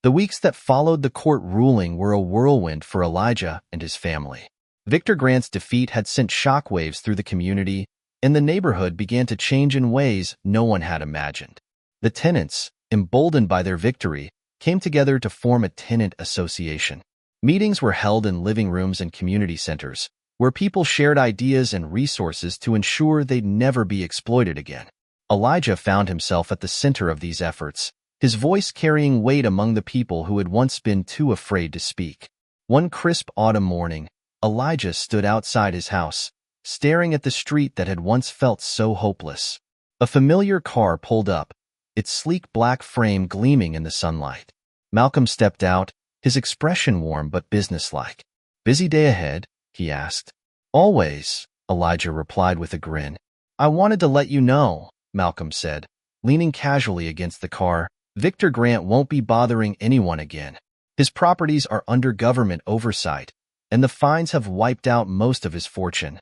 The weeks that followed the court ruling were a whirlwind for Elijah and his family. Victor Grant's defeat had sent shockwaves through the community, and the neighborhood began to change in ways no one had imagined. The tenants, emboldened by their victory, came together to form a tenant association. Meetings were held in living rooms and community centers, where people shared ideas and resources to ensure they'd never be exploited again. Elijah found himself at the center of these efforts, his voice carrying weight among the people who had once been too afraid to speak. One crisp autumn morning, Elijah stood outside his house, staring at the street that had once felt so hopeless. A familiar car pulled up, its sleek black frame gleaming in the sunlight. Malcolm stepped out, his expression warm but businesslike. "Busy day ahead?" he asked. "Always," Elijah replied with a grin. "I wanted to let you know," Malcolm said, leaning casually against the car. "Victor Grant won't be bothering anyone again. His properties are under government oversight, and the fines have wiped out most of his fortune."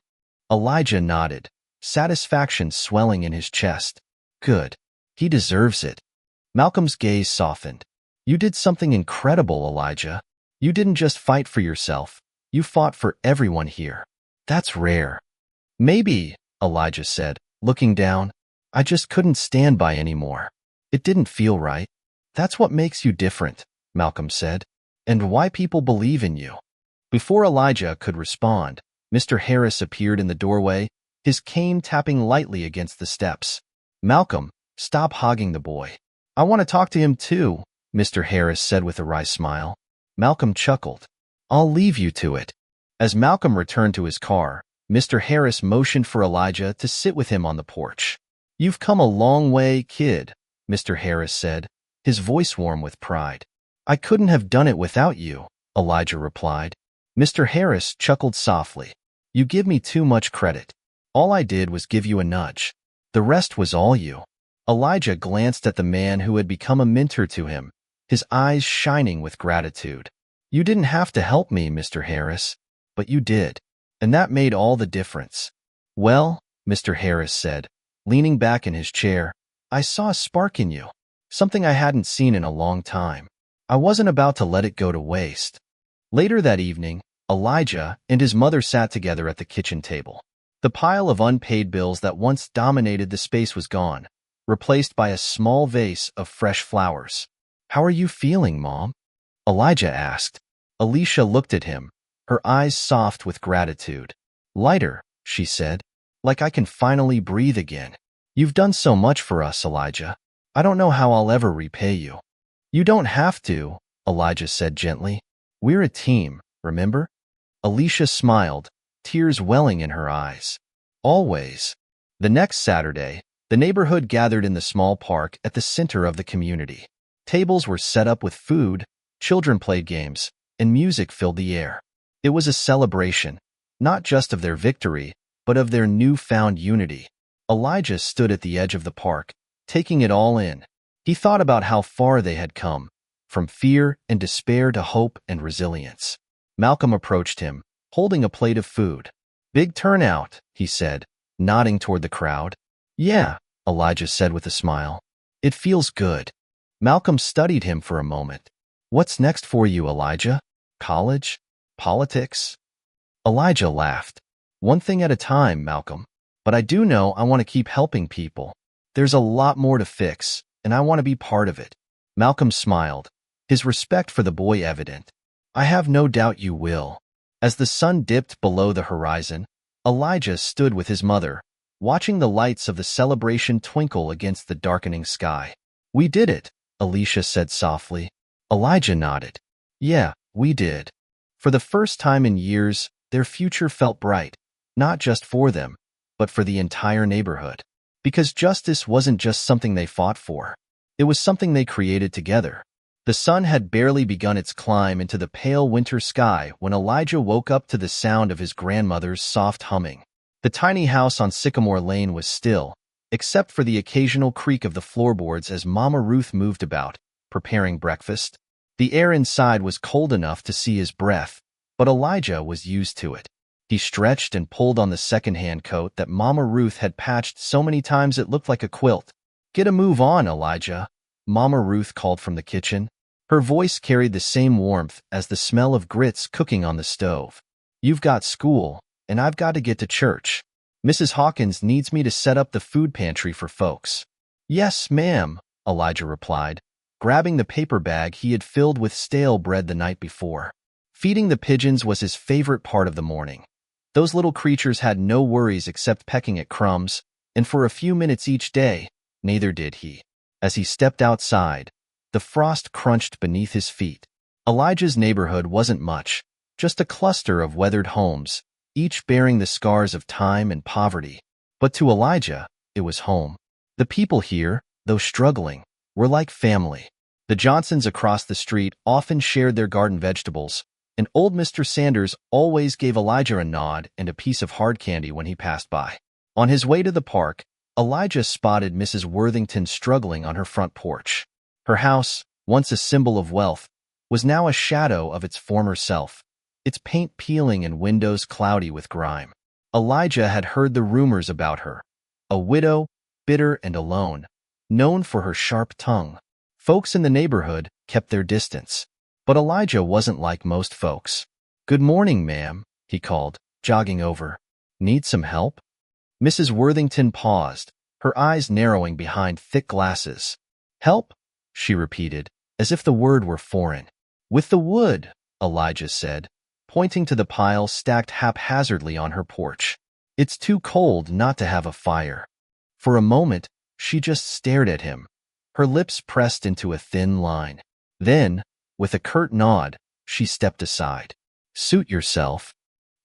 Elijah nodded, satisfaction swelling in his chest. "Good. He deserves it." Malcolm's gaze softened. "You did something incredible, Elijah. You didn't just fight for yourself. You fought for everyone here. That's rare." "Maybe," Elijah said, looking down. "I just couldn't stand by anymore. It didn't feel right." "That's what makes you different," Malcolm said, "and why people believe in you." Before Elijah could respond, Mr. Harris appeared in the doorway, his cane tapping lightly against the steps. "Malcolm, stop hogging the boy. I want to talk to him too," Mr. Harris said with a wry smile. Malcolm chuckled. "I'll leave you to it." As Malcolm returned to his car, Mr. Harris motioned for Elijah to sit with him on the porch. "You've come a long way, kid," Mr. Harris said, his voice warm with pride. "I couldn't have done it without you," Elijah replied. Mr. Harris chuckled softly. "You give me too much credit. All I did was give you a nudge. The rest was all you." Elijah glanced at the man who had become a mentor to him, his eyes shining with gratitude. "You didn't have to help me, Mr. Harris, but you did, and that made all the difference." "Well," Mr. Harris said, leaning back in his chair, "I saw a spark in you, something I hadn't seen in a long time. I wasn't about to let it go to waste." Later that evening, Elijah and his mother sat together at the kitchen table. The pile of unpaid bills that once dominated the space was gone, replaced by a small vase of fresh flowers. "How are you feeling, Mom?" Elijah asked. Alicia looked at him, her eyes soft with gratitude. "Lighter," she said, "like I can finally breathe again. You've done so much for us, Elijah. I don't know how I'll ever repay you." "You don't have to," Elijah said gently. "We're a team, remember?" Alicia smiled, tears welling in her eyes. "Always." The next Saturday, the neighborhood gathered in the small park at the center of the community. Tables were set up with food, children played games, and music filled the air. It was a celebration, not just of their victory, but of their newfound unity. Elijah stood at the edge of the park, taking it all in. He thought about how far they had come, from fear and despair to hope and resilience. Malcolm approached him, holding a plate of food. "Big turnout," he said, nodding toward the crowd. "Yeah," Elijah said with a smile. "It feels good." Malcolm studied him for a moment. "What's next for you, Elijah? College? Politics?" Elijah laughed. "One thing at a time, Malcolm. But I do know I want to keep helping people. There's a lot more to fix, and I want to be part of it." Malcolm smiled, his respect for the boy evident. "I have no doubt you will." As the sun dipped below the horizon, Elijah stood with his mother, watching the lights of the celebration twinkle against the darkening sky. "We did it," Alicia said softly. Elijah nodded. "Yeah, we did." For the first time in years, their future felt bright, not just for them, but for the entire neighborhood. Because justice wasn't just something they fought for. It was something they created together. The sun had barely begun its climb into the pale winter sky when Elijah woke up to the sound of his grandmother's soft humming. The tiny house on Sycamore Lane was still, except for the occasional creak of the floorboards as Mama Ruth moved about, preparing breakfast. The air inside was cold enough to see his breath, but Elijah was used to it. He stretched and pulled on the second-hand coat that Mama Ruth had patched so many times it looked like a quilt. "Get a move on, Elijah," Mama Ruth called from the kitchen. Her voice carried the same warmth as the smell of grits cooking on the stove. "You've got school, and I've got to get to church. Mrs. Hawkins needs me to set up the food pantry for folks." "Yes, ma'am," Elijah replied, grabbing the paper bag he had filled with stale bread the night before. Feeding the pigeons was his favorite part of the morning. Those little creatures had no worries except pecking at crumbs, and for a few minutes each day, neither did he. As he stepped outside, the frost crunched beneath his feet. Elijah's neighborhood wasn't much, just a cluster of weathered homes, each bearing the scars of time and poverty. But to Elijah, it was home. The people here, though struggling, were like family. The Johnsons across the street often shared their garden vegetables, and old Mr. Sanders always gave Elijah a nod and a piece of hard candy when he passed by. On his way to the park, Elijah spotted Mrs. Worthington struggling on her front porch. Her house, once a symbol of wealth, was now a shadow of its former self, its paint peeling and windows cloudy with grime. Elijah had heard the rumors about her. A widow, bitter and alone, known for her sharp tongue. Folks in the neighborhood kept their distance. But Elijah wasn't like most folks. "Good morning, ma'am," he called, jogging over. "Need some help?" Mrs. Worthington paused, her eyes narrowing behind thick glasses. "Help?" she repeated, as if the word were foreign. "With the wood," Elijah said, pointing to the pile stacked haphazardly on her porch. "It's too cold not to have a fire." For a moment, she just stared at him, her lips pressed into a thin line. Then, with a curt nod, she stepped aside. "Suit yourself."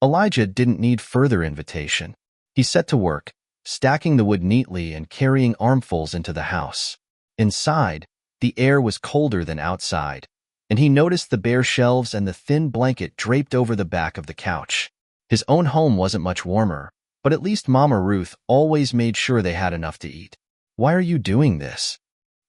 Elijah didn't need further invitation. He set to work, stacking the wood neatly and carrying armfuls into the house. Inside, the air was colder than outside, and he noticed the bare shelves and the thin blanket draped over the back of the couch. His own home wasn't much warmer, but at least Mama Ruth always made sure they had enough to eat. "Why are you doing this?"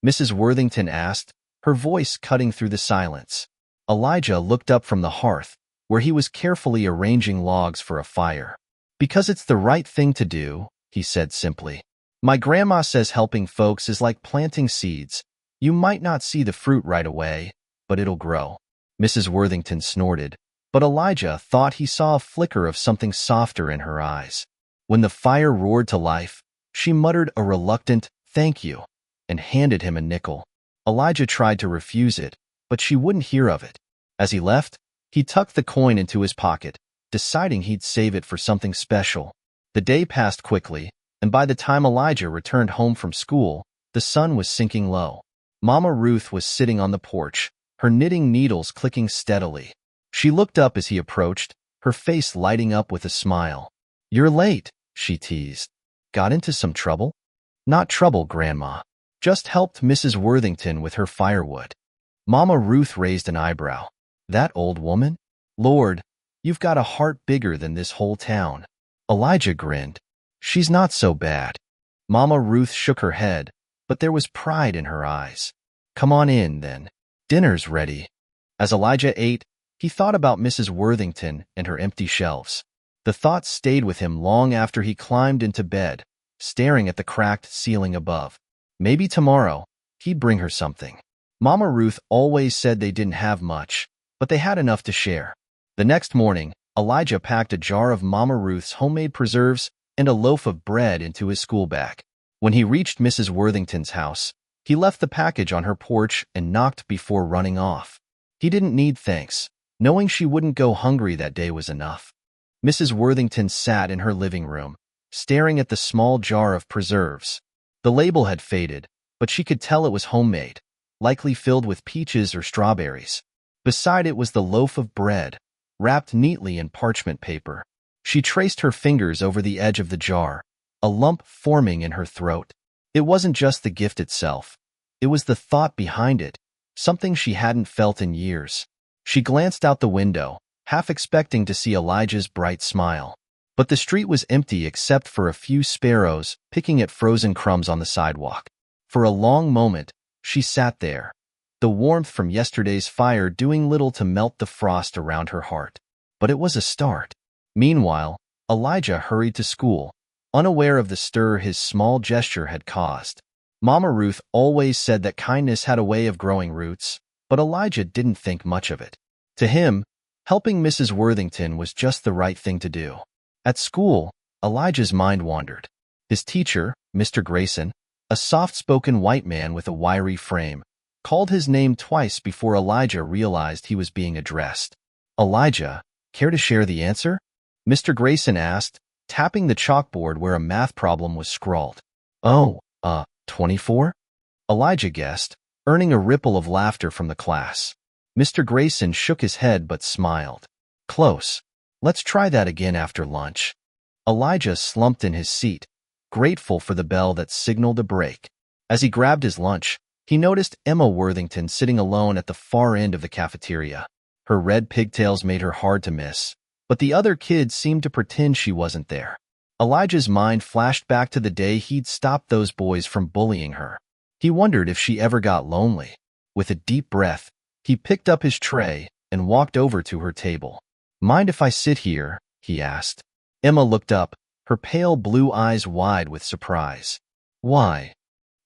Mrs. Worthington asked, her voice cutting through the silence. Elijah looked up from the hearth, where he was carefully arranging logs for a fire. "Because it's the right thing to do," he said simply. "My grandma says helping folks is like planting seeds. You might not see the fruit right away, but it'll grow." Mrs. Worthington snorted, but Elijah thought he saw a flicker of something softer in her eyes. When the fire roared to life, she muttered a reluctant "thank you" and handed him a nickel. Elijah tried to refuse it, but she wouldn't hear of it. As he left, he tucked the coin into his pocket, deciding he'd save it for something special. The day passed quickly, and by the time Elijah returned home from school, the sun was sinking low. Mama Ruth was sitting on the porch, her knitting needles clicking steadily. She looked up as he approached, her face lighting up with a smile. "You're late," she teased. "Got into some trouble?" "Not trouble, Grandma. Just helped Mrs. Worthington with her firewood." Mama Ruth raised an eyebrow. "That old woman? Lord, you've got a heart bigger than this whole town." Elijah grinned. "She's not so bad." Mama Ruth shook her head, but there was pride in her eyes. "Come on in, then. Dinner's ready." As Elijah ate, he thought about Mrs. Worthington and her empty shelves. The thought stayed with him long after he climbed into bed, staring at the cracked ceiling above. Maybe tomorrow, he'd bring her something. Mama Ruth always said they didn't have much, but they had enough to share. The next morning, Elijah packed a jar of Mama Ruth's homemade preserves and a loaf of bread into his school bag. When he reached Mrs. Worthington's house, he left the package on her porch and knocked before running off. He didn't need thanks. Knowing she wouldn't go hungry that day was enough. Mrs. Worthington sat in her living room, staring at the small jar of preserves. The label had faded, but she could tell it was homemade, likely filled with peaches or strawberries. Beside it was the loaf of bread, wrapped neatly in parchment paper. She traced her fingers over the edge of the jar, a lump forming in her throat. It wasn't just the gift itself. It was the thought behind it, something she hadn't felt in years. She glanced out the window, half expecting to see Elijah's bright smile. But the street was empty except for a few sparrows picking at frozen crumbs on the sidewalk. For a long moment, she sat there, the warmth from yesterday's fire doing little to melt the frost around her heart. But it was a start. Meanwhile, Elijah hurried to school, unaware of the stir his small gesture had caused. Mama Ruth always said that kindness had a way of growing roots, but Elijah didn't think much of it. To him, helping Mrs. Worthington was just the right thing to do. At school, Elijah's mind wandered. His teacher, Mr. Grayson, a soft-spoken white man with a wiry frame, called his name twice before Elijah realized he was being addressed. "Elijah, care to share the answer?" Mr. Grayson asked, tapping the chalkboard where a math problem was scrawled. "Oh, 24?" Elijah guessed, earning a ripple of laughter from the class. Mr. Grayson shook his head but smiled. "Close. Let's try that again after lunch." Elijah slumped in his seat, grateful for the bell that signaled a break. As he grabbed his lunch, he noticed Emma Worthington sitting alone at the far end of the cafeteria. Her red pigtails made her hard to miss, but the other kids seemed to pretend she wasn't there. Elijah's mind flashed back to the day he'd stopped those boys from bullying her. He wondered if she ever got lonely. With a deep breath, he picked up his tray and walked over to her table. "Mind if I sit here?" he asked. Emma looked up, her pale blue eyes wide with surprise. "Why?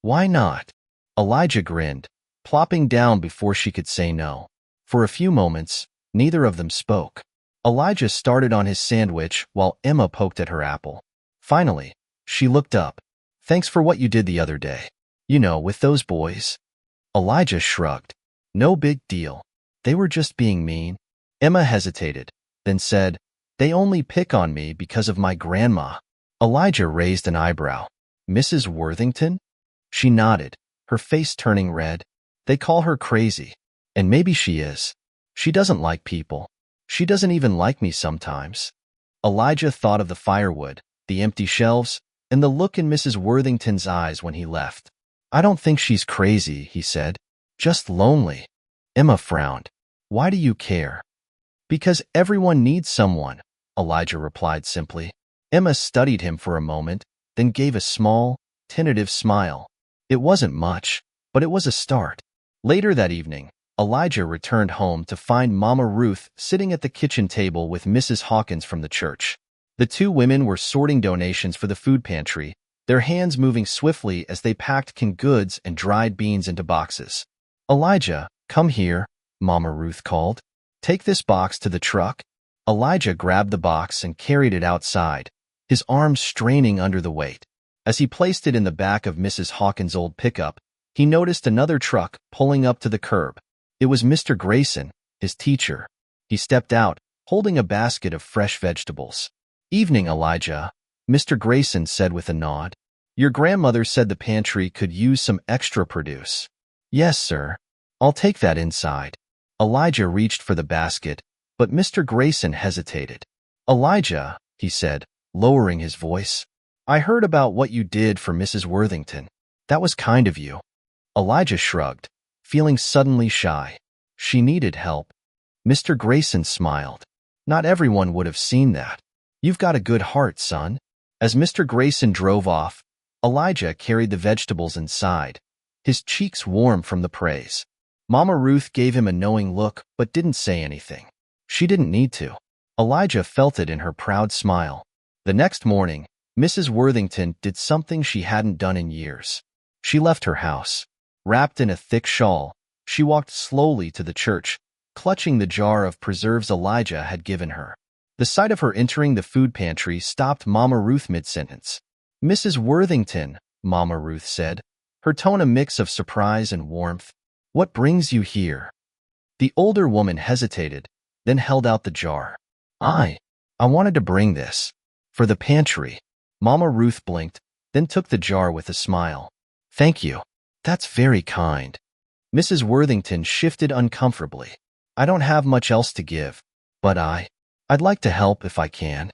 Why not?" Elijah grinned, plopping down before she could say no. For a few moments, neither of them spoke. Elijah started on his sandwich while Emma poked at her apple. Finally, she looked up. "Thanks for what you did the other day. You know, with those boys." Elijah shrugged. "No big deal. They were just being mean." Emma hesitated, then said, "They only pick on me because of my grandma." Elijah raised an eyebrow. "Mrs. Worthington?" She nodded, her face turning red. "They call her crazy. And maybe she is. She doesn't like people. She doesn't even like me sometimes." Elijah thought of the firewood, the empty shelves, and the look in Mrs. Worthington's eyes when he left. "I don't think she's crazy," he said. "Just lonely." Emma frowned. "Why do you care?" "Because everyone needs someone," Elijah replied simply. Emma studied him for a moment, then gave a small, tentative smile. It wasn't much, but it was a start. Later that evening, Elijah returned home to find Mama Ruth sitting at the kitchen table with Mrs. Hawkins from the church. The two women were sorting donations for the food pantry, their hands moving swiftly as they packed canned goods and dried beans into boxes. "Elijah, come here," Mama Ruth called. "Take this box to the truck." Elijah grabbed the box and carried it outside, his arms straining under the weight. As he placed it in the back of Mrs. Hawkins' old pickup, he noticed another truck pulling up to the curb. It was Mr. Grayson, his teacher. He stepped out, holding a basket of fresh vegetables. "Evening, Elijah," Mr. Grayson said with a nod. "Your grandmother said the pantry could use some extra produce." "Yes, sir. I'll take that inside." Elijah reached for the basket, but Mr. Grayson hesitated. "Elijah," he said, lowering his voice, "I heard about what you did for Mrs. Worthington. That was kind of you." Elijah shrugged, feeling suddenly shy. She needed help. Mr. Grayson smiled. "Not everyone would have seen that. You've got a good heart, son." As Mr. Grayson drove off, Elijah carried the vegetables inside, his cheeks warm from the praise. Mama Ruth gave him a knowing look but didn't say anything. She didn't need to. Elijah felt it in her proud smile. The next morning, Mrs. Worthington did something she hadn't done in years. She left her house. Wrapped in a thick shawl, she walked slowly to the church, clutching the jar of preserves Elijah had given her. The sight of her entering the food pantry stopped Mama Ruth mid-sentence. "Mrs. Worthington," Mama Ruth said, her tone a mix of surprise and warmth. "What brings you here?" The older woman hesitated, then held out the jar. I wanted to bring this. For the pantry." Mama Ruth blinked, then took the jar with a smile. "Thank you. That's very kind." Mrs. Worthington shifted uncomfortably. "I don't have much else to give, but I'd like to help if I can."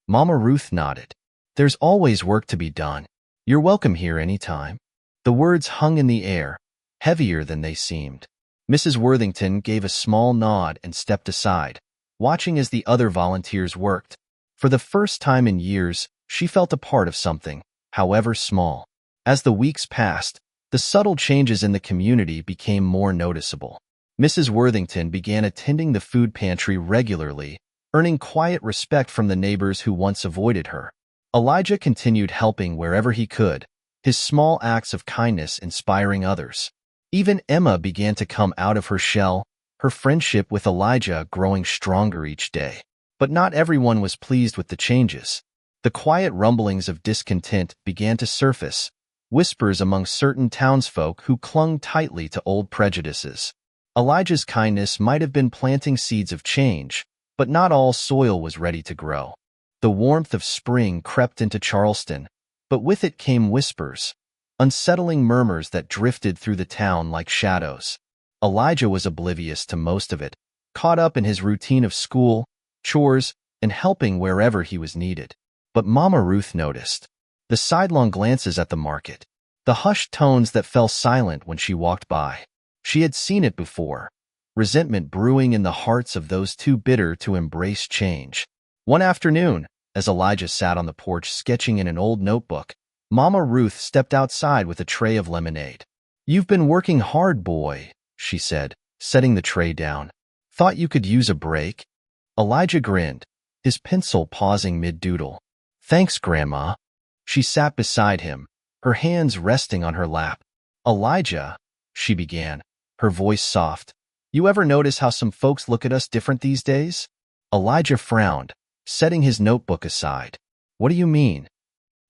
Mama Ruth nodded. "There's always work to be done. You're welcome here anytime." The words hung in the air, heavier than they seemed. Mrs. Worthington gave a small nod and stepped aside, watching as the other volunteers worked. For the first time in years, she felt a part of something, however small. As the weeks passed, the subtle changes in the community became more noticeable. Mrs. Worthington began attending the food pantry regularly, earning quiet respect from the neighbors who once avoided her. Elijah continued helping wherever he could, his small acts of kindness inspiring others. Even Emma began to come out of her shell, her friendship with Elijah growing stronger each day. But not everyone was pleased with the changes. The quiet rumblings of discontent began to surface, whispers among certain townsfolk who clung tightly to old prejudices. Elijah's kindness might have been planting seeds of change, but not all soil was ready to grow. The warmth of spring crept into Charleston, but with it came whispers, unsettling murmurs that drifted through the town like shadows. Elijah was oblivious to most of it, caught up in his routine of school, chores, and helping wherever he was needed. But Mama Ruth noticed. The sidelong glances at the market, the hushed tones that fell silent when she walked by. She had seen it before, resentment brewing in the hearts of those too bitter to embrace change. One afternoon, as Elijah sat on the porch sketching in an old notebook, Mama Ruth stepped outside with a tray of lemonade. "You've been working hard, boy," she said, setting the tray down. "Thought you could use a break?" Elijah grinned, his pencil pausing mid-doodle. "Thanks, Grandma." She sat beside him, her hands resting on her lap. "Elijah," she began, her voice soft, "you ever notice how some folks look at us different these days?" Elijah frowned, setting his notebook aside. "What do you mean?"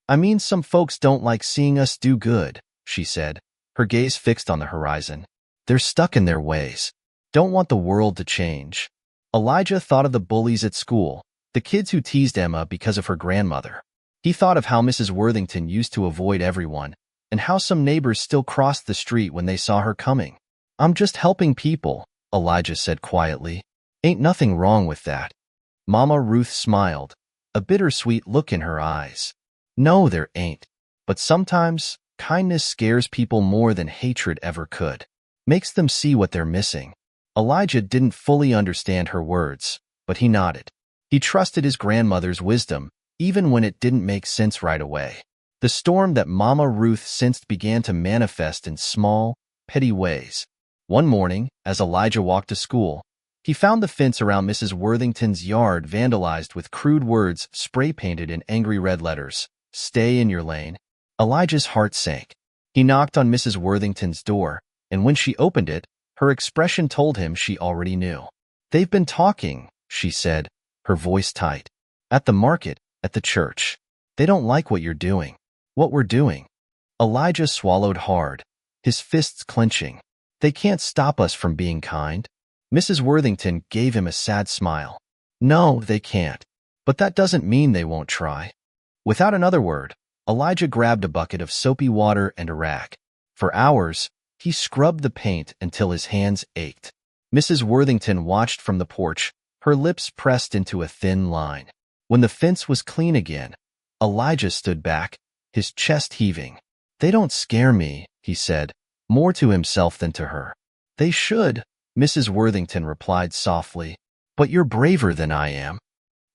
"I mean some folks don't like seeing us do good," she said, her gaze fixed on the horizon. "They're stuck in their ways. Don't want the world to change." Elijah thought of the bullies at school, the kids who teased Emma because of her grandmother. He thought of how Mrs. Worthington used to avoid everyone, and how some neighbors still crossed the street when they saw her coming. "I'm just helping people," Elijah said quietly. "Ain't nothing wrong with that." Mama Ruth smiled, a bittersweet look in her eyes. "No, there ain't. But sometimes, kindness scares people more than hatred ever could. Makes them see what they're missing." Elijah didn't fully understand her words, but he nodded. He trusted his grandmother's wisdom, even when it didn't make sense right away. The storm that Mama Ruth sensed began to manifest in small, petty ways. One morning, as Elijah walked to school, he found the fence around Mrs. Worthington's yard vandalized with crude words spray-painted in angry red letters. "Stay in your lane." Elijah's heart sank. He knocked on Mrs. Worthington's door, and when she opened it, her expression told him she already knew. "They've been talking," she said, her voice tight. "At the market, at the church. They don't like what you're doing. What we're doing." Elijah swallowed hard, his fists clenching. "They can't stop us from being kind." Mrs. Worthington gave him a sad smile. "No, they can't. But that doesn't mean they won't try." Without another word, Elijah grabbed a bucket of soapy water and a rag. For hours, he scrubbed the paint until his hands ached. Mrs. Worthington watched from the porch, her lips pressed into a thin line. When the fence was clean again, Elijah stood back, his chest heaving. "They don't scare me," he said, more to himself than to her. "They should," Mrs. Worthington replied softly, "but you're braver than I am."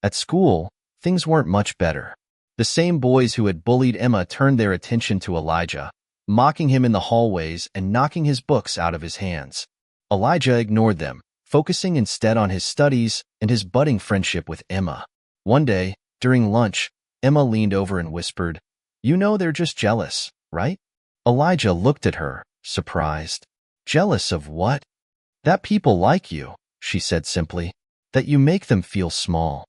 At school, things weren't much better. The same boys who had bullied Emma turned their attention to Elijah, mocking him in the hallways and knocking his books out of his hands. Elijah ignored them, focusing instead on his studies and his budding friendship with Emma. One day, during lunch, Emma leaned over and whispered, "You know they're just jealous, right?" Elijah looked at her, surprised. "Jealous of what?" "That people like you," she said simply, "that you make them feel small."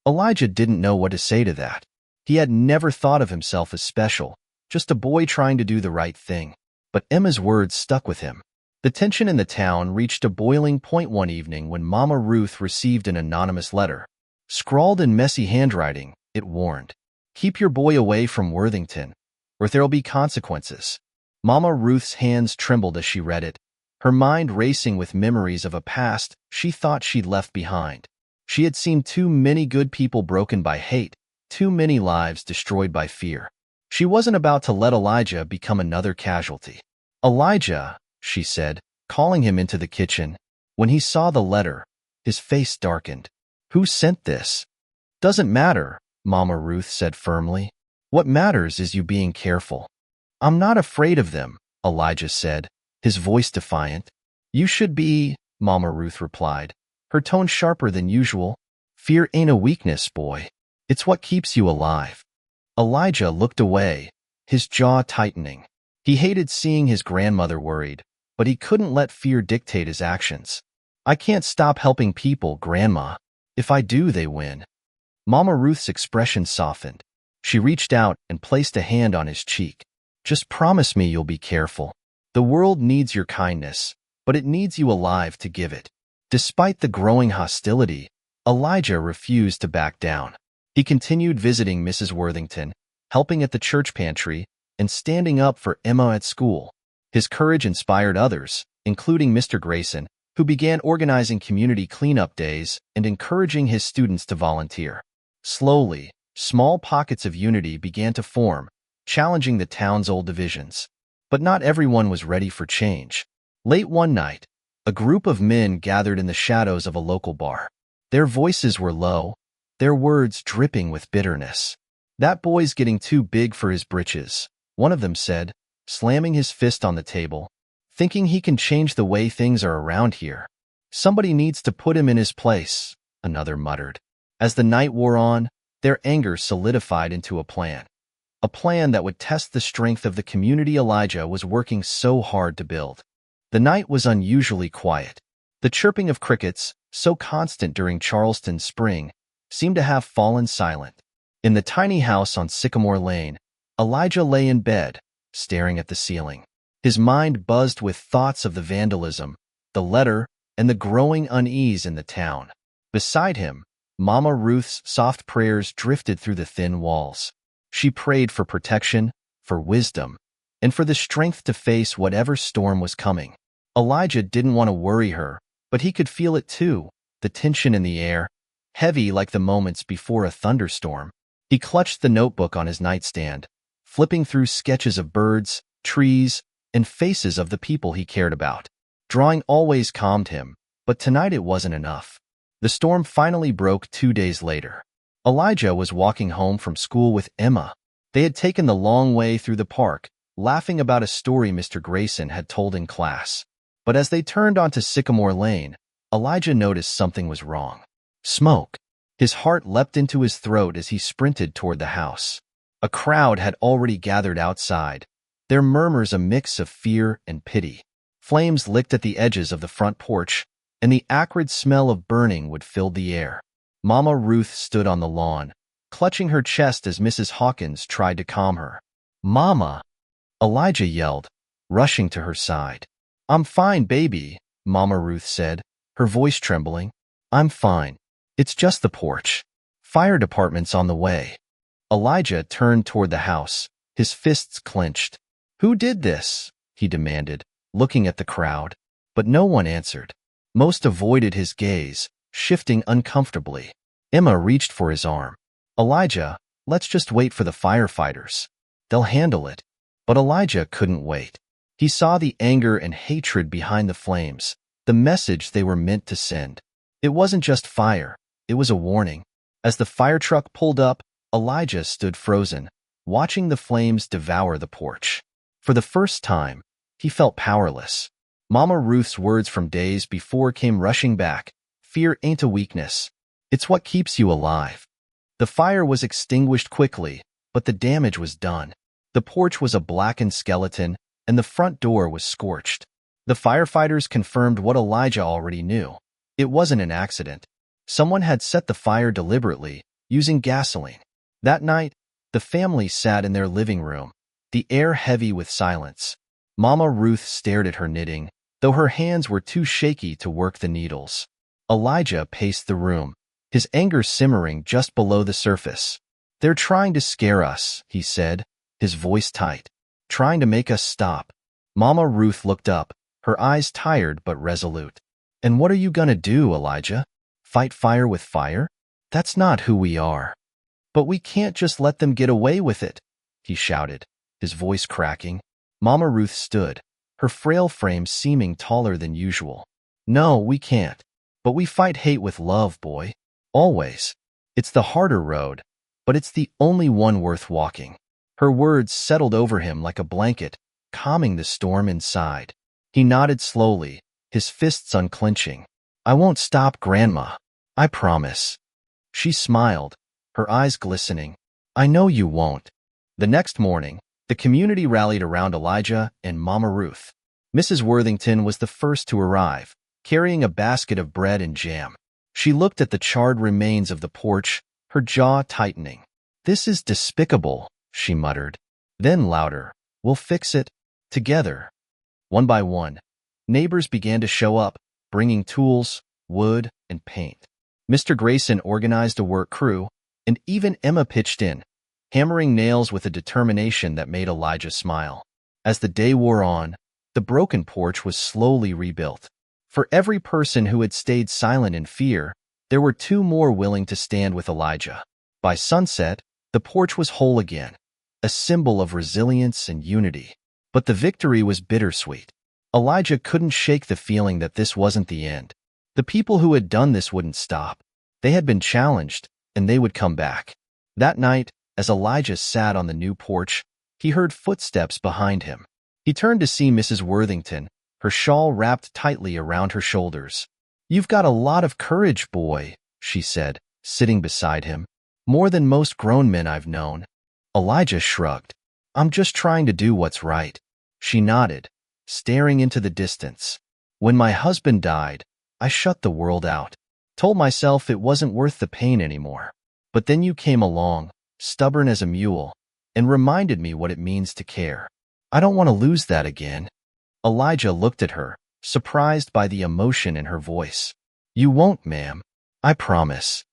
Elijah didn't know what to say to that. He had never thought of himself as special, just a boy trying to do the right thing. But Emma's words stuck with him. The tension in the town reached a boiling point one evening when Mama Ruth received an anonymous letter. Scrawled in messy handwriting, it warned, "Keep your boy away from Worthington, or there'll be consequences." Mama Ruth's hands trembled as she read it, her mind racing with memories of a past she thought she'd left behind. She had seen too many good people broken by hate, too many lives destroyed by fear. She wasn't about to let Elijah become another casualty. "Elijah," she said, calling him into the kitchen. When he saw the letter, his face darkened. "Who sent this?" "Doesn't matter," Mama Ruth said firmly. "What matters is you being careful." "I'm not afraid of them," Elijah said, his voice defiant. "You should be," Mama Ruth replied, her tone sharper than usual. "Fear ain't a weakness, boy. It's what keeps you alive." Elijah looked away, his jaw tightening. He hated seeing his grandmother worried, but he couldn't let fear dictate his actions. "I can't stop helping people, Grandma. If I do, they win." Mama Ruth's expression softened. She reached out and placed a hand on his cheek. "Just promise me you'll be careful. The world needs your kindness, but it needs you alive to give it." Despite the growing hostility, Elijah refused to back down. He continued visiting Mrs. Worthington, helping at the church pantry, and standing up for Emma at school. His courage inspired others, including Mr. Grayson, who began organizing community cleanup days and encouraging his students to volunteer. Slowly, small pockets of unity began to form, challenging the town's old divisions. But not everyone was ready for change. Late one night, a group of men gathered in the shadows of a local bar. Their voices were low, their words dripping with bitterness. "That boy's getting too big for his britches," one of them said, slamming his fist on the table, "thinking he can change the way things are around here. Somebody needs to put him in his place," another muttered. As the night wore on, their anger solidified into a plan that would test the strength of the community Elijah was working so hard to build. The night was unusually quiet. The chirping of crickets, so constant during Charleston's spring, seemed to have fallen silent. In the tiny house on Sycamore Lane, Elijah lay in bed, staring at the ceiling. His mind buzzed with thoughts of the vandalism, the letter, and the growing unease in the town. Beside him, Mama Ruth's soft prayers drifted through the thin walls. She prayed for protection, for wisdom, and for the strength to face whatever storm was coming. Elijah didn't want to worry her, but he could feel it too, the tension in the air, heavy like the moments before a thunderstorm. He clutched the notebook on his nightstand, flipping through sketches of birds, trees, and faces of the people he cared about. Drawing always calmed him, but tonight it wasn't enough. The storm finally broke 2 days later. Elijah was walking home from school with Emma. They had taken the long way through the park, laughing about a story Mr. Grayson had told in class. But as they turned onto Sycamore Lane, Elijah noticed something was wrong. Smoke. His heart leapt into his throat as he sprinted toward the house. A crowd had already gathered outside, their murmurs a mix of fear and pity. Flames licked at the edges of the front porch, and the acrid smell of burning wood filled the air. Mama Ruth stood on the lawn, clutching her chest as Mrs. Hawkins tried to calm her. "Mama!" Elijah yelled, rushing to her side. "I'm fine, baby," Mama Ruth said, her voice trembling. "I'm fine. It's just the porch. Fire department's on the way." Elijah turned toward the house, his fists clenched. "Who did this?" he demanded, looking at the crowd. But no one answered. Most avoided his gaze, shifting uncomfortably. Emma reached for his arm. "Elijah, let's just wait for the firefighters. They'll handle it." But Elijah couldn't wait. He saw the anger and hatred behind the flames, the message they were meant to send. It wasn't just fire, it was a warning. As the fire truck pulled up, Elijah stood frozen, watching the flames devour the porch. For the first time, he felt powerless. Mama Ruth's words from days before came rushing back. "Fear ain't a weakness. It's what keeps you alive." The fire was extinguished quickly, but the damage was done. The porch was a blackened skeleton, and the front door was scorched. The firefighters confirmed what Elijah already knew. It wasn't an accident. Someone had set the fire deliberately, using gasoline. That night, the family sat in their living room, the air heavy with silence. Mama Ruth stared at her knitting, though her hands were too shaky to work the needles. Elijah paced the room, his anger simmering just below the surface. "They're trying to scare us," he said, his voice tight. "Trying to make us stop." Mama Ruth looked up, her eyes tired but resolute. "And what are you gonna do, Elijah? Fight fire with fire? That's not who we are." "But we can't just let them get away with it," he shouted, his voice cracking. Mama Ruth stood, her frail frame seeming taller than usual. "No, we can't. But we fight hate with love, boy. Always. It's the harder road, but it's the only one worth walking." Her words settled over him like a blanket, calming the storm inside. He nodded slowly, his fists unclenching. "I won't stop, Grandma. I promise." She smiled, her eyes glistening. "I know you won't." The next morning, the community rallied around Elijah and Mama Ruth. Mrs. Worthington was the first to arrive, carrying a basket of bread and jam. She looked at the charred remains of the porch, her jaw tightening. "This is despicable," she muttered. Then louder, "We'll fix it. Together." One by one, neighbors began to show up, bringing tools, wood, and paint. Mr. Grayson organized a work crew, and even Emma pitched in, hammering nails with a determination that made Elijah smile. As the day wore on, the broken porch was slowly rebuilt. For every person who had stayed silent in fear, there were two more willing to stand with Elijah. By sunset, the porch was whole again, a symbol of resilience and unity. But the victory was bittersweet. Elijah couldn't shake the feeling that this wasn't the end. The people who had done this wouldn't stop. They had been challenged, and they would come back. That night, as Elijah sat on the new porch, he heard footsteps behind him. He turned to see Mrs. Worthington, her shawl wrapped tightly around her shoulders. "You've got a lot of courage, boy," she said, sitting beside him. "More than most grown men I've known." Elijah shrugged. "I'm just trying to do what's right." She nodded, staring into the distance. "When my husband died, I shut the world out. Told myself it wasn't worth the pain anymore. But then you came along, stubborn as a mule, and reminded me what it means to care. I don't want to lose that again." Elijah looked at her, surprised by the emotion in her voice. "You won't, ma'am. I promise."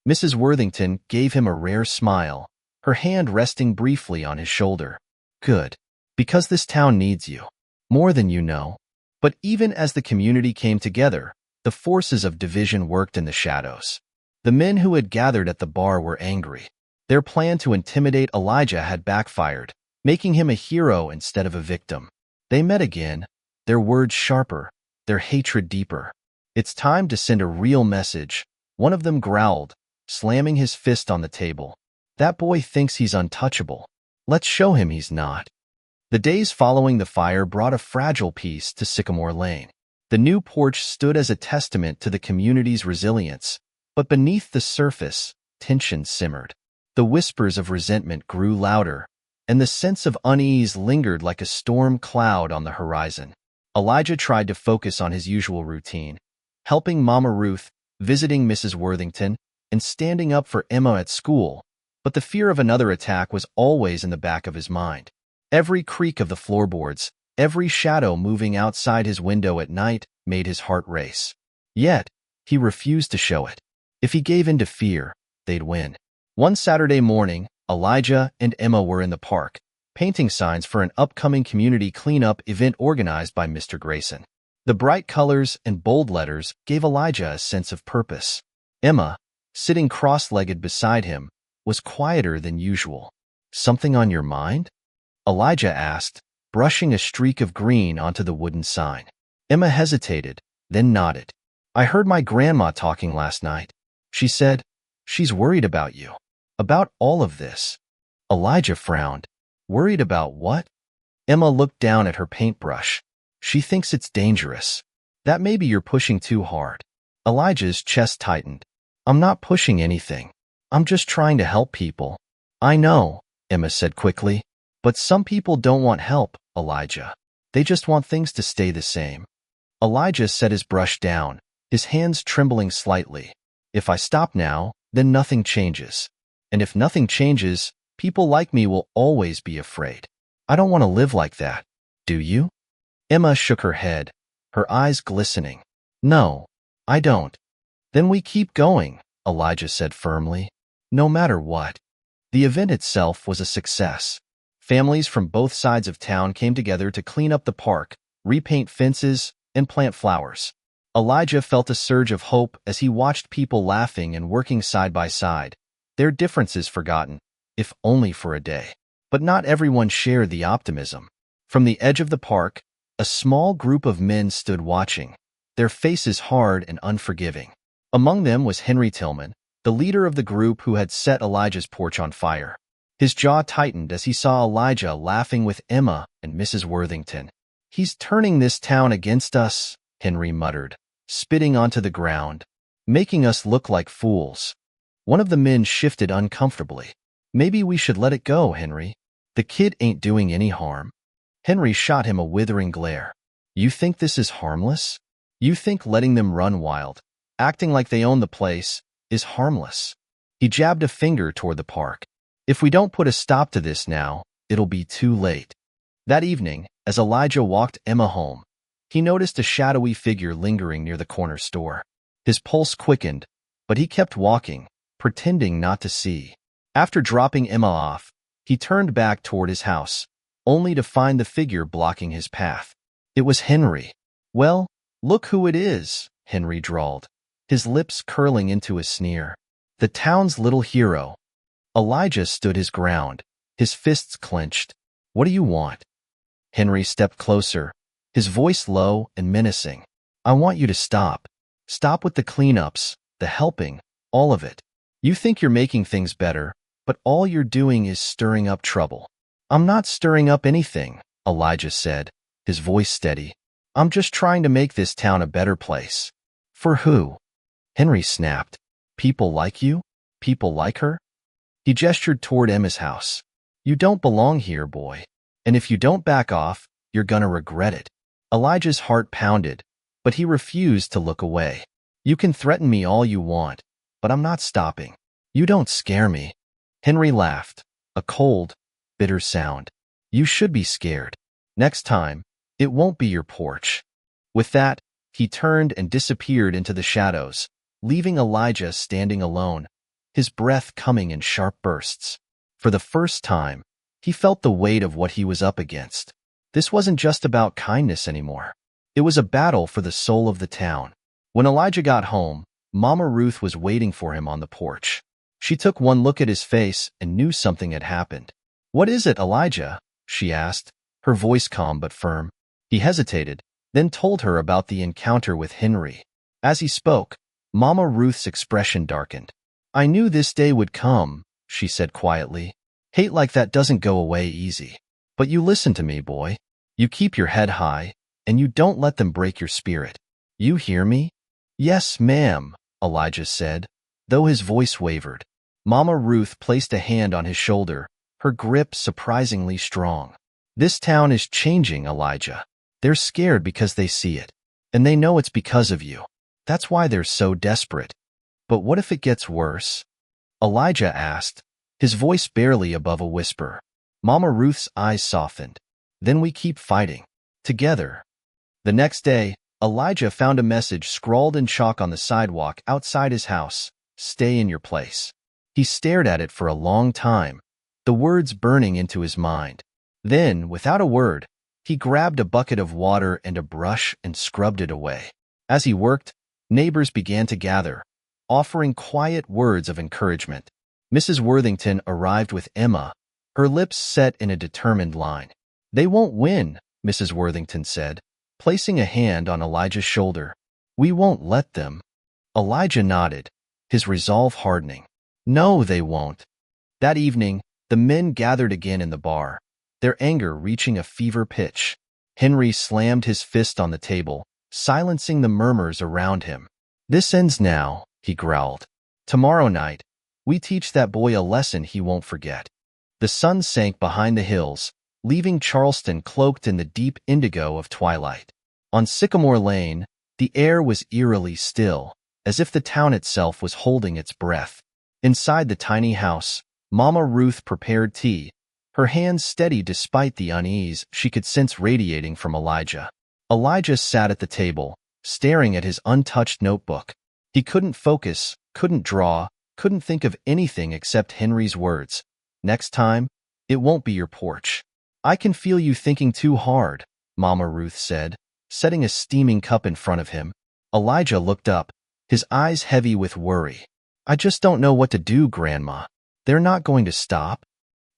Mrs. Worthington gave him a rare smile, her hand resting briefly on his shoulder. "Good. Because this town needs you. More than you know." But even as the community came together, the forces of division worked in the shadows. The men who had gathered at the bar were angry. Their plan to intimidate Elijah had backfired, making him a hero instead of a victim. They met again, their words sharper, their hatred deeper. "It's time to send a real message," one of them growled, slamming his fist on the table. "That boy thinks he's untouchable. Let's show him he's not." The days following the fire brought a fragile peace to Sycamore Lane. The new porch stood as a testament to the community's resilience, but beneath the surface, tension simmered. The whispers of resentment grew louder, and the sense of unease lingered like a storm cloud on the horizon. Elijah tried to focus on his usual routine, helping Mama Ruth, visiting Mrs. Worthington, and standing up for Emma at school, but the fear of another attack was always in the back of his mind. Every creak of the floorboards, every shadow moving outside his window at night made his heart race. Yet, he refused to show it. If he gave in to fear, they'd win. One Saturday morning, Elijah and Emma were in the park, painting signs for an upcoming community cleanup event organized by Mr. Grayson. The bright colors and bold letters gave Elijah a sense of purpose. Emma, sitting cross-legged beside him, was quieter than usual. "Something on your mind?" Elijah asked, brushing a streak of green onto the wooden sign. Emma hesitated, then nodded. "I heard my grandma talking last night. She said, she's worried about you. About all of this." Elijah frowned. "Worried about what?" Emma looked down at her paintbrush. "She thinks it's dangerous. That maybe you're pushing too hard." Elijah's chest tightened. "I'm not pushing anything. I'm just trying to help people." "I know," Emma said quickly. "But some people don't want help, Elijah. They just want things to stay the same." Elijah set his brush down, his hands trembling slightly. "If I stop now, then nothing changes. And if nothing changes, people like me will always be afraid. I don't want to live like that. Do you?" Emma shook her head, her eyes glistening. "No, I don't." "Then we keep going," Elijah said firmly. "No matter what." The event itself was a success. Families from both sides of town came together to clean up the park, repaint fences, and plant flowers. Elijah felt a surge of hope as he watched people laughing and working side by side, their differences forgotten, if only for a day. But not everyone shared the optimism. From the edge of the park, a small group of men stood watching, their faces hard and unforgiving. Among them was Henry Tillman, the leader of the group who had set Elijah's porch on fire. His jaw tightened as he saw Elijah laughing with Emma and Mrs. Worthington. "He's turning this town against us," Henry muttered, spitting onto the ground, "making us look like fools." One of the men shifted uncomfortably. "Maybe we should let it go, Henry. The kid ain't doing any harm." Henry shot him a withering glare. You think this is harmless? You think letting them run wild, acting like they own the place, is harmless? He jabbed a finger toward the park. If we don't put a stop to this now, it'll be too late. That evening, as Elijah walked Emma home, he noticed a shadowy figure lingering near the corner store. His pulse quickened, but he kept walking, pretending not to see. After dropping Emma off, he turned back toward his house, only to find the figure blocking his path. It was Henry. "Well, look who it is," Henry drawled, his lips curling into a sneer. The town's little hero. Elijah stood his ground, his fists clenched. "What do you want?" Henry stepped closer, his voice low and menacing. "I want you to stop. Stop with the cleanups, the helping, all of it. You think you're making things better, but all you're doing is stirring up trouble." "I'm not stirring up anything," Elijah said, his voice steady. "I'm just trying to make this town a better place." "For who?" Henry snapped. "People like you? People like her?" He gestured toward Emma's house. "You don't belong here, boy. And if you don't back off, you're gonna regret it." Elijah's heart pounded, but he refused to look away. "You can threaten me all you want, but I'm not stopping. You don't scare me." Henry laughed, a cold, bitter sound. "You should be scared. Next time, it won't be your porch." With that, he turned and disappeared into the shadows, leaving Elijah standing alone, his breath coming in sharp bursts. For the first time, he felt the weight of what he was up against. This wasn't just about kindness anymore. It was a battle for the soul of the town. When Elijah got home, Mama Ruth was waiting for him on the porch. She took one look at his face and knew something had happened. "What is it, Elijah?" she asked, her voice calm but firm. He hesitated, then told her about the encounter with Henry. As he spoke, Mama Ruth's expression darkened. "I knew this day would come," she said quietly. "Hate like that doesn't go away easy. But you listen to me, boy. You keep your head high, and you don't let them break your spirit. You hear me?" "Yes, ma'am," Elijah said, though his voice wavered. Mama Ruth placed a hand on his shoulder, her grip surprisingly strong. "This town is changing, Elijah. They're scared because they see it, and they know it's because of you. That's why they're so desperate." "But what if it gets worse?" Elijah asked, his voice barely above a whisper. Mama Ruth's eyes softened. "Then we keep fighting. Together." The next day, Elijah found a message scrawled in chalk on the sidewalk outside his house. "Stay in your place." He stared at it for a long time, the words burning into his mind. Then, without a word, he grabbed a bucket of water and a brush and scrubbed it away. As he worked, neighbors began to gather, offering quiet words of encouragement. Mrs. Worthington arrived with Emma, her lips set in a determined line. "They won't win," Mrs. Worthington said, placing a hand on Elijah's shoulder. "We won't let them." Elijah nodded, his resolve hardening. "No, they won't." That evening, the men gathered again in the bar, their anger reaching a fever pitch. Henry slammed his fist on the table, silencing the murmurs around him. "This ends now," he growled. "Tomorrow night, we teach that boy a lesson he won't forget." The sun sank behind the hills, leaving Charleston cloaked in the deep indigo of twilight. On Sycamore Lane, the air was eerily still, as if the town itself was holding its breath. Inside the tiny house, Mama Ruth prepared tea, her hands steady despite the unease she could sense radiating from Elijah. Elijah sat at the table, staring at his untouched notebook. He couldn't focus, couldn't draw, couldn't think of anything except Henry's words. "Next time, it won't be your porch." "I can feel you thinking too hard," Mama Ruth said, setting a steaming cup in front of him. Elijah looked up, his eyes heavy with worry. "I just don't know what to do, Grandma. They're not going to stop."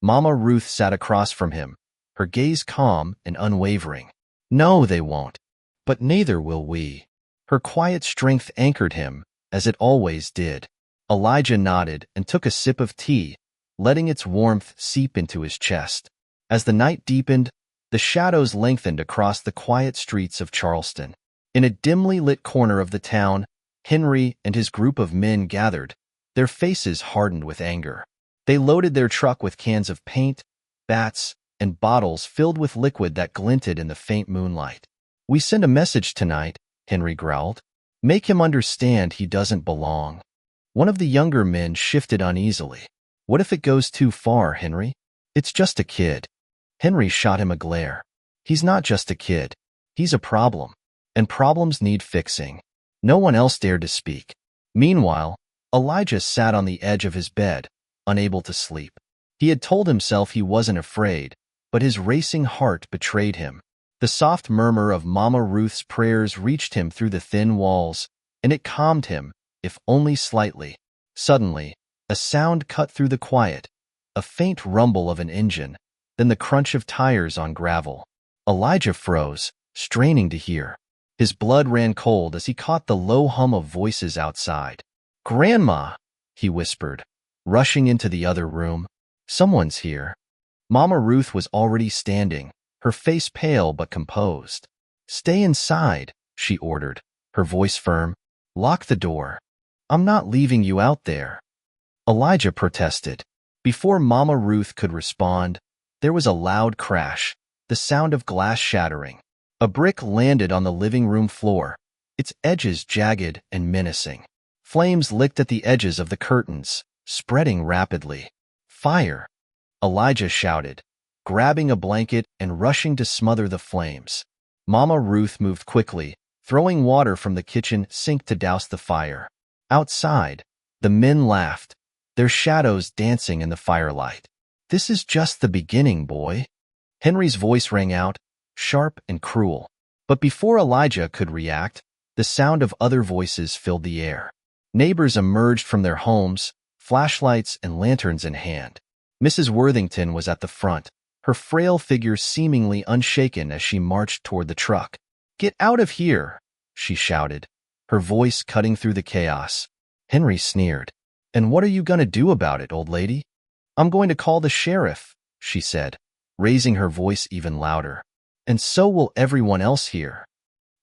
Mama Ruth sat across from him, her gaze calm and unwavering. "No, they won't. But neither will we." Her quiet strength anchored him, as it always did. Elijah nodded and took a sip of tea, letting its warmth seep into his chest. As the night deepened, the shadows lengthened across the quiet streets of Charleston. In a dimly lit corner of the town, Henry and his group of men gathered, their faces hardened with anger. They loaded their truck with cans of paint, bats, and bottles filled with liquid that glinted in the faint moonlight. We send a message tonight, Henry growled. Make him understand he doesn't belong. One of the younger men shifted uneasily. What if it goes too far, Henry? It's just a kid. Henry shot him a glare. He's not just a kid. He's a problem. And problems need fixing. No one else dared to speak. Meanwhile, Elijah sat on the edge of his bed, unable to sleep. He had told himself he wasn't afraid, but his racing heart betrayed him. The soft murmur of Mama Ruth's prayers reached him through the thin walls, and it calmed him, if only slightly. Suddenly, a sound cut through the quiet, a faint rumble of an engine, then the crunch of tires on gravel. Elijah froze, straining to hear. His blood ran cold as he caught the low hum of voices outside. "Grandma," he whispered, rushing into the other room. "Someone's here." Mama Ruth was already standing, her face pale but composed. "Stay inside," she ordered, her voice firm. "Lock the door. I'm not leaving you out there." Elijah protested. Before Mama Ruth could respond, there was a loud crash, the sound of glass shattering. A brick landed on the living room floor, its edges jagged and menacing. Flames licked at the edges of the curtains, spreading rapidly. "Fire!" Elijah shouted, grabbing a blanket and rushing to smother the flames. Mama Ruth moved quickly, throwing water from the kitchen sink to douse the fire. Outside, the men laughed, their shadows dancing in the firelight. "This is just the beginning, boy." Henry's voice rang out, sharp and cruel. But before Elijah could react, the sound of other voices filled the air. Neighbors emerged from their homes, flashlights and lanterns in hand. Mrs. Worthington was at the front, her frail figure seemingly unshaken as she marched toward the truck. "Get out of here!" she shouted, her voice cutting through the chaos. Henry sneered. "And what are you going to do about it, old lady?" "I'm going to call the sheriff," she said, raising her voice even louder. "And so will everyone else here."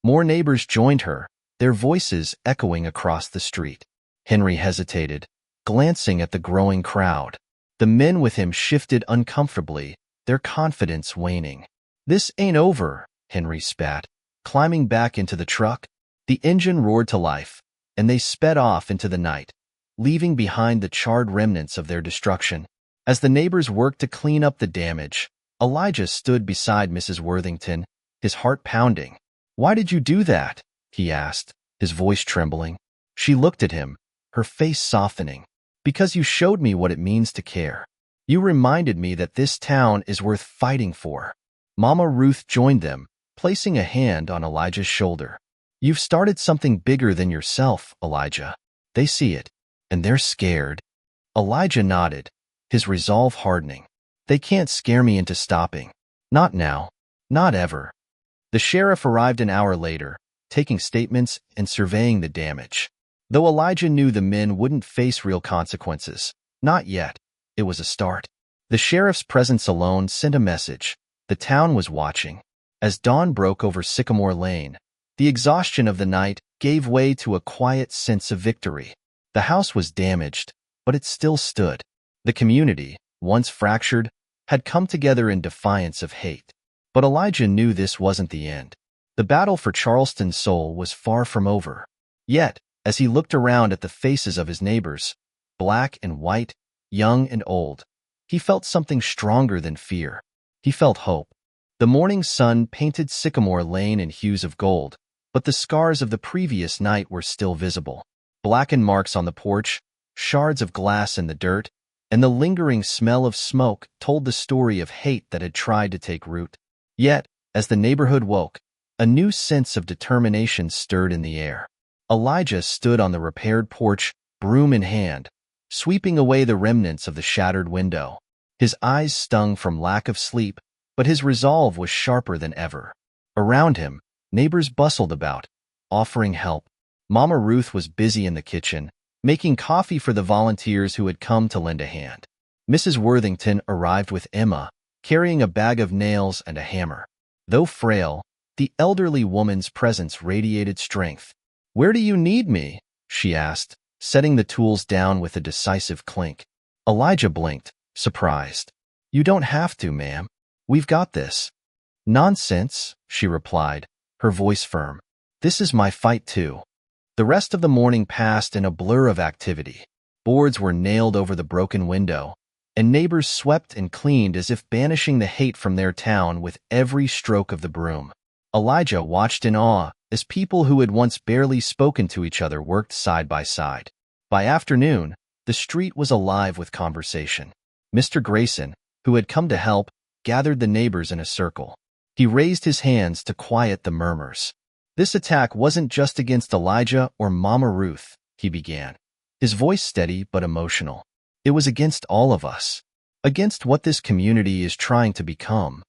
More neighbors joined her, their voices echoing across the street. Henry hesitated, glancing at the growing crowd. The men with him shifted uncomfortably, their confidence waning. "This ain't over," Henry spat, climbing back into the truck. The engine roared to life, and they sped off into the night, leaving behind the charred remnants of their destruction. As the neighbors worked to clean up the damage, Elijah stood beside Mrs. Worthington, his heart pounding. "Why did you do that?" he asked, his voice trembling. She looked at him, her face softening. "Because you showed me what it means to care. You reminded me that this town is worth fighting for." Mama Ruth joined them, placing a hand on Elijah's shoulder. "You've started something bigger than yourself, Elijah. They see it, and they're scared." Elijah nodded, his resolve hardening. "They can't scare me into stopping. Not now. Not ever." The sheriff arrived an hour later, taking statements and surveying the damage. Though Elijah knew the men wouldn't face real consequences, not yet, it was a start. The sheriff's presence alone sent a message. The town was watching. As dawn broke over Sycamore Lane, the exhaustion of the night gave way to a quiet sense of victory. The house was damaged, but it still stood. The community, once fractured, had come together in defiance of hate. But Elijah knew this wasn't the end. The battle for Charleston's soul was far from over. Yet, as he looked around at the faces of his neighbors, black and white, young and old, he felt something stronger than fear. He felt hope. The morning sun painted Sycamore Lane in hues of gold, but the scars of the previous night were still visible. Blackened marks on the porch, shards of glass in the dirt, and the lingering smell of smoke told the story of hate that had tried to take root. Yet, as the neighborhood woke, a new sense of determination stirred in the air. Elijah stood on the repaired porch, broom in hand, sweeping away the remnants of the shattered window. His eyes stung from lack of sleep, but his resolve was sharper than ever. Around him, neighbors bustled about, offering help. Mama Ruth was busy in the kitchen, making coffee for the volunteers who had come to lend a hand. Mrs. Worthington arrived with Emma, carrying a bag of nails and a hammer. Though frail, the elderly woman's presence radiated strength. "Where do you need me?" she asked, setting the tools down with a decisive clink. Elijah blinked, surprised. "You don't have to, ma'am. We've got this." "Nonsense," she replied, her voice firm. "This is my fight too." The rest of the morning passed in a blur of activity. Boards were nailed over the broken window, and neighbors swept and cleaned as if banishing the hate from their town with every stroke of the broom. Elijah watched in awe as people who had once barely spoken to each other worked side by side. By afternoon, the street was alive with conversation. Mr. Grayson, who had come to help, gathered the neighbors in a circle. He raised his hands to quiet the murmurs. "This attack wasn't just against Elijah or Mama Ruth," he began, his voice steady but emotional. "It was against all of us, against what this community is trying to become."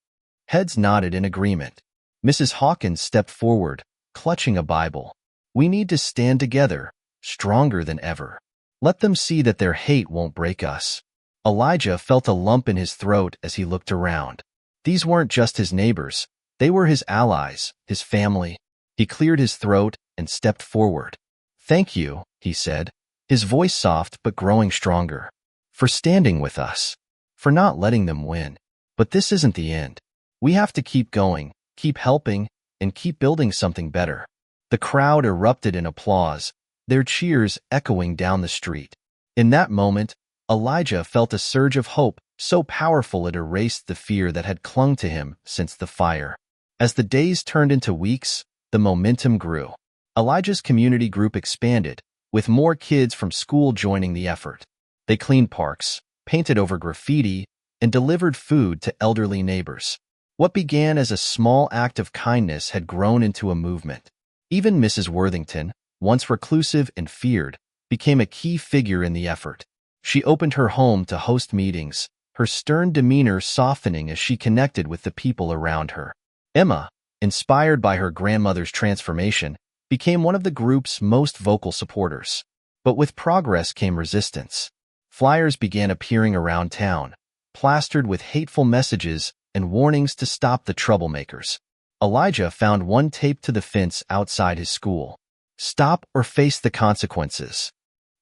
Heads nodded in agreement. Mrs. Hawkins stepped forward, clutching a Bible. "We need to stand together, stronger than ever. Let them see that their hate won't break us." Elijah felt a lump in his throat as he looked around. These weren't just his neighbors. They were his allies, his family. He cleared his throat and stepped forward. "Thank you," he said, his voice soft but growing stronger, "for standing with us, for not letting them win. But this isn't the end. We have to keep going, keep helping, and keep building something better." The crowd erupted in applause, their cheers echoing down the street. In that moment, Elijah felt a surge of hope so powerful it erased the fear that had clung to him since the fire. As the days turned into weeks, the momentum grew. Elijah's community group expanded, with more kids from school joining the effort. They cleaned parks, painted over graffiti, and delivered food to elderly neighbors. What began as a small act of kindness had grown into a movement. Even Mrs. Worthington, once reclusive and feared, became a key figure in the effort. She opened her home to host meetings, her stern demeanor softening as she connected with the people around her. Emma, inspired by her grandmother's transformation, became one of the group's most vocal supporters. But with progress came resistance. Flyers began appearing around town, plastered with hateful messages and warnings to stop the troublemakers. Elijah found one taped to the fence outside his school. "Stop or face the consequences."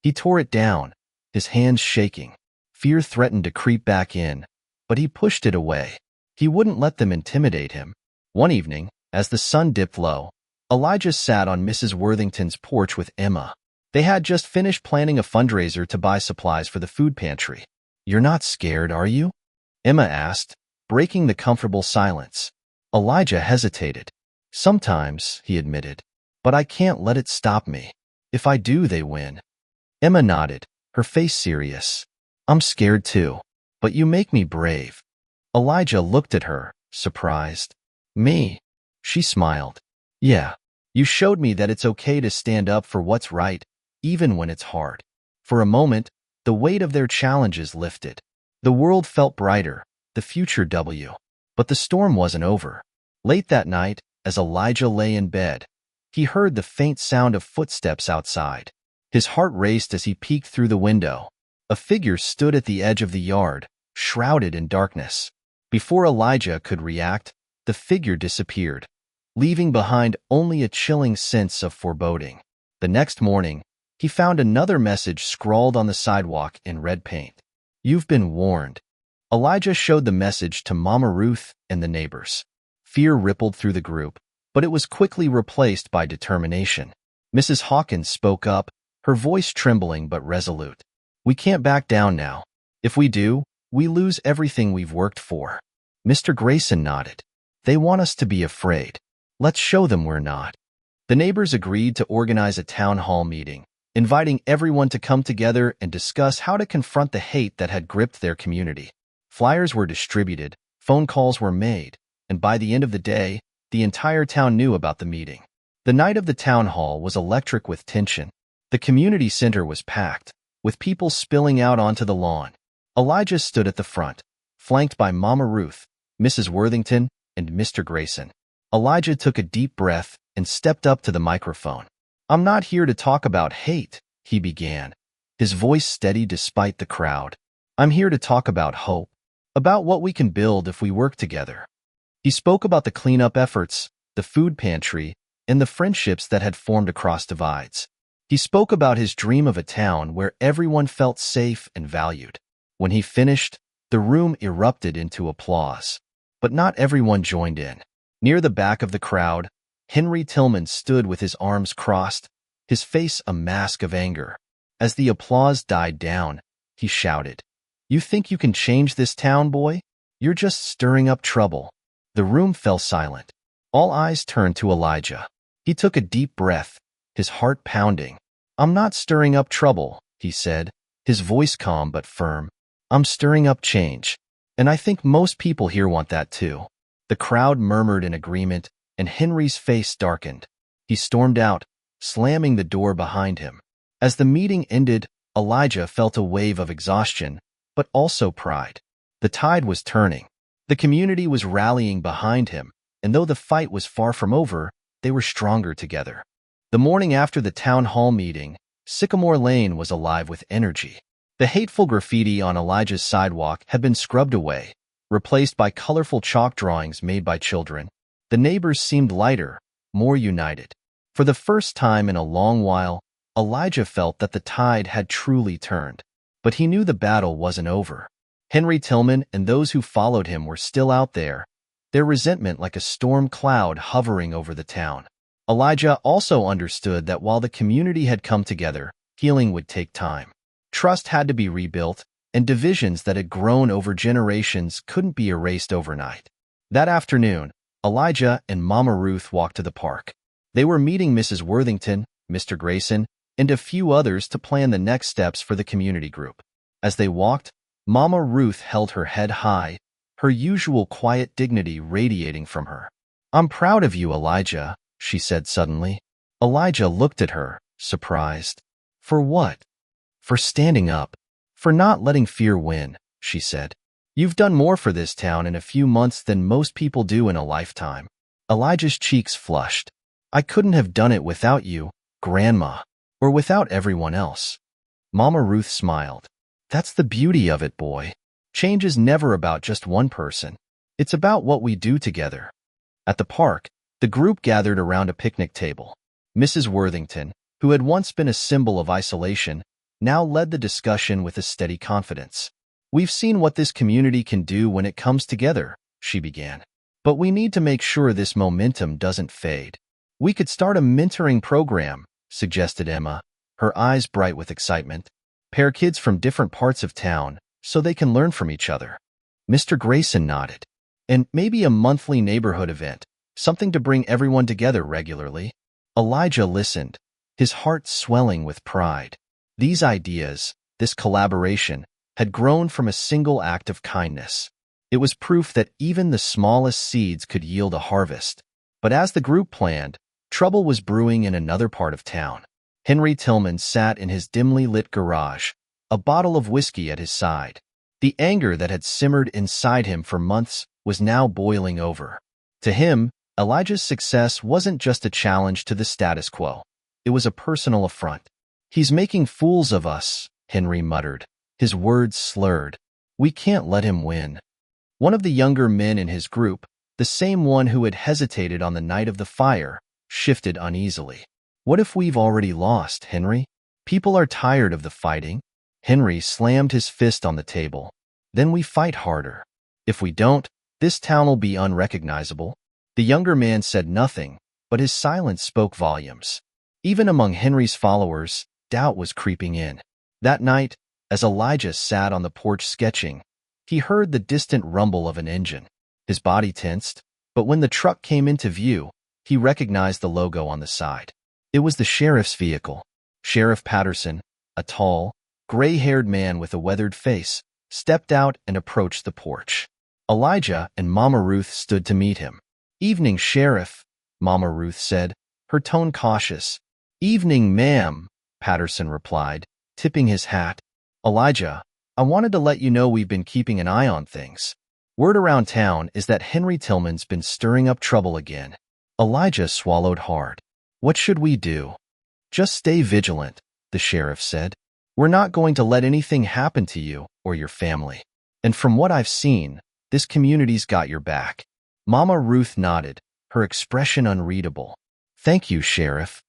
He tore it down, his hands shaking. Fear threatened to creep back in, but he pushed it away. He wouldn't let them intimidate him. One evening, as the sun dipped low, Elijah sat on Mrs. Worthington's porch with Emma. They had just finished planning a fundraiser to buy supplies for the food pantry. "You're not scared, are you?" Emma asked, breaking the comfortable silence. Elijah hesitated. "Sometimes," he admitted, "but I can't let it stop me. If I do, they win." Emma nodded, her face serious. "I'm scared too, but you make me brave." Elijah looked at her, surprised. "Me?" She smiled. "Yeah, you showed me that it's okay to stand up for what's right, even when it's hard." For a moment, the weight of their challenges lifted. The world felt brighter, the future W. But the storm wasn't over. Late that night, as Elijah lay in bed, he heard the faint sound of footsteps outside. His heart raced as he peeked through the window. A figure stood at the edge of the yard, shrouded in darkness. Before Elijah could react, the figure disappeared, leaving behind only a chilling sense of foreboding. The next morning, he found another message scrawled on the sidewalk in red paint. "You've been warned." Elijah showed the message to Mama Ruth and the neighbors. Fear rippled through the group, but it was quickly replaced by determination. Mrs. Hawkins spoke up, her voice trembling but resolute. "We can't back down now. If we do, we lose everything we've worked for." Mr. Grayson nodded. "They want us to be afraid. Let's show them we're not." The neighbors agreed to organize a town hall meeting, inviting everyone to come together and discuss how to confront the hate that had gripped their community. Flyers were distributed, phone calls were made, and by the end of the day, the entire town knew about the meeting. The night of the town hall was electric with tension. The community center was packed, with people spilling out onto the lawn. Elijah stood at the front, flanked by Mama Ruth, Mrs. Worthington, and Mr. Grayson. Elijah took a deep breath and stepped up to the microphone. "I'm not here to talk about hate," he began, his voice steady despite the crowd. "I'm here to talk about hope, about what we can build if we work together." He spoke about the cleanup efforts, the food pantry, and the friendships that had formed across divides. He spoke about his dream of a town where everyone felt safe and valued. When he finished, the room erupted into applause. But not everyone joined in. Near the back of the crowd, Henry Tillman stood with his arms crossed, his face a mask of anger. As the applause died down, he shouted, "You think you can change this town, boy? You're just stirring up trouble." The room fell silent. All eyes turned to Elijah. He took a deep breath, his heart pounding. "I'm not stirring up trouble," he said, his voice calm but firm. "I'm stirring up change. And I think most people here want that too." The crowd murmured in agreement, and Henry's face darkened. He stormed out, slamming the door behind him. As the meeting ended, Elijah felt a wave of exhaustion, but also pride. The tide was turning. The community was rallying behind him, and though the fight was far from over, they were stronger together. The morning after the town hall meeting, Sycamore Lane was alive with energy. The hateful graffiti on Elijah's sidewalk had been scrubbed away, replaced by colorful chalk drawings made by children. The neighbors seemed lighter, more united. For the first time in a long while, Elijah felt that the tide had truly turned. But he knew the battle wasn't over. Henry Tillman and those who followed him were still out there, their resentment like a storm cloud hovering over the town. Elijah also understood that while the community had come together, healing would take time. Trust had to be rebuilt, and divisions that had grown over generations couldn't be erased overnight. That afternoon, Elijah and Mama Ruth walked to the park. They were meeting Mrs. Worthington, Mr. Grayson, and a few others to plan the next steps for the community group. As they walked, Mama Ruth held her head high, her usual quiet dignity radiating from her. "I'm proud of you, Elijah," she said suddenly. Elijah looked at her, surprised. "For what?" "For standing up. For not letting fear win," she said. "You've done more for this town in a few months than most people do in a lifetime." Elijah's cheeks flushed. "I couldn't have done it without you, Grandma, or without everyone else." Mama Ruth smiled. "That's the beauty of it, boy. Change is never about just one person. It's about what we do together." At the park, the group gathered around a picnic table. Mrs. Worthington, who had once been a symbol of isolation, now led the discussion with a steady confidence. "We've seen what this community can do when it comes together," she began. "But we need to make sure this momentum doesn't fade. We could start a mentoring program," suggested Emma, her eyes bright with excitement. "Pair kids from different parts of town so they can learn from each other." Mr. Grayson nodded. "And maybe a monthly neighborhood event, something to bring everyone together regularly." Elijah listened, his heart swelling with pride. These ideas, this collaboration, had grown from a single act of kindness. It was proof that even the smallest seeds could yield a harvest. But as the group planned, trouble was brewing in another part of town. Henry Tillman sat in his dimly lit garage, a bottle of whiskey at his side. The anger that had simmered inside him for months was now boiling over. To him, Elijah's success wasn't just a challenge to the status quo. It was a personal affront. "He's making fools of us," Henry muttered, his words slurred. "We can't let him win." One of the younger men in his group, the same one who had hesitated on the night of the fire, shifted uneasily. "What if we've already lost, Henry? People are tired of the fighting." Henry slammed his fist on the table. "Then we fight harder. If we don't, this town will be unrecognizable." The younger man said nothing, but his silence spoke volumes. Even among Henry's followers, doubt was creeping in. That night, as Elijah sat on the porch sketching, he heard the distant rumble of an engine. His body tensed, but when the truck came into view, he recognized the logo on the side. It was the sheriff's vehicle. Sheriff Patterson, a tall, gray-haired man with a weathered face, stepped out and approached the porch. Elijah and Mama Ruth stood to meet him. "Evening, Sheriff," Mama Ruth said, her tone cautious. "Evening, ma'am," Patterson replied, tipping his hat. "Elijah, I wanted to let you know we've been keeping an eye on things. Word around town is that Henry Tillman's been stirring up trouble again." Elijah swallowed hard. "What should we do?" "Just stay vigilant," the sheriff said. "We're not going to let anything happen to you or your family. And from what I've seen, this community's got your back." Mama Ruth nodded, her expression unreadable. "Thank you, Sheriff."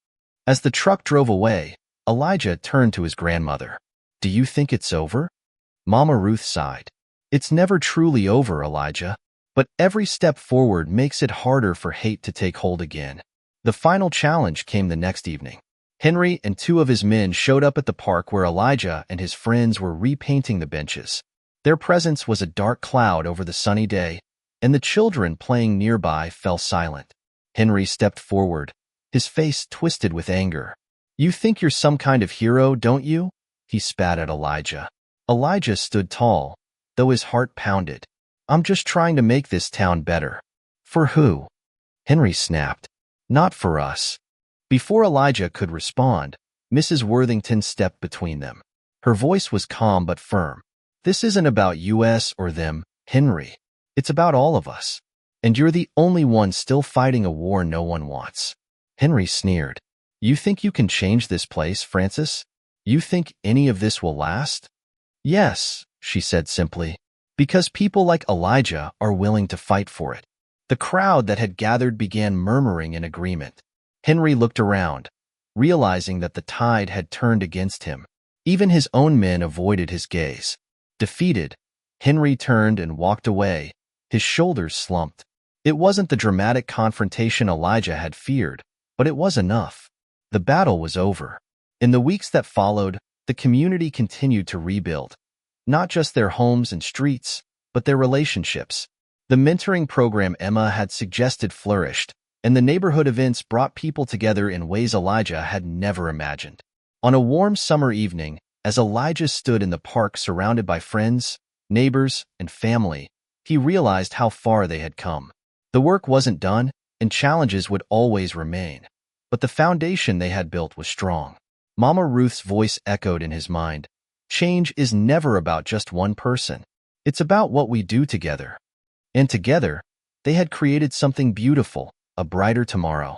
As the truck drove away, Elijah turned to his grandmother. "Do you think it's over?" Mama Ruth sighed. "It's never truly over, Elijah, but every step forward makes it harder for hate to take hold again. The final challenge came the next evening. Henry and two of his men showed up at the park where Elijah and his friends were repainting the benches. Their presence was a dark cloud over the sunny day, and the children playing nearby fell silent. Henry stepped forward, his face twisted with anger. "You think you're some kind of hero, don't you?" he spat at Elijah. Elijah stood tall, though his heart pounded. "I'm just trying to make this town better." "For who?" Henry snapped. "Not for us." Before Elijah could respond, Mrs. Worthington stepped between them. Her voice was calm but firm. "This isn't about us or them, Henry. It's about all of us. And you're the only one still fighting a war no one wants." Henry sneered. "You think you can change this place, Francis? You think any of this will last?" "Yes," she said simply, "because people like Elijah are willing to fight for it." The crowd that had gathered began murmuring in agreement. Henry looked around, realizing that the tide had turned against him. Even his own men avoided his gaze. Defeated, Henry turned and walked away, his shoulders slumped. It wasn't the dramatic confrontation Elijah had feared, but it was enough. The battle was over. In the weeks that followed, the community continued to rebuild. Not just their homes and streets, but their relationships. The mentoring program Emma had suggested flourished, and the neighborhood events brought people together in ways Elijah had never imagined. On a warm summer evening, as Elijah stood in the park surrounded by friends, neighbors, and family, he realized how far they had come. The work wasn't done, and challenges would always remain. But the foundation they had built was strong. Mama Ruth's voice echoed in his mind. Change is never about just one person. It's about what we do together. And together, they had created something beautiful, a brighter tomorrow.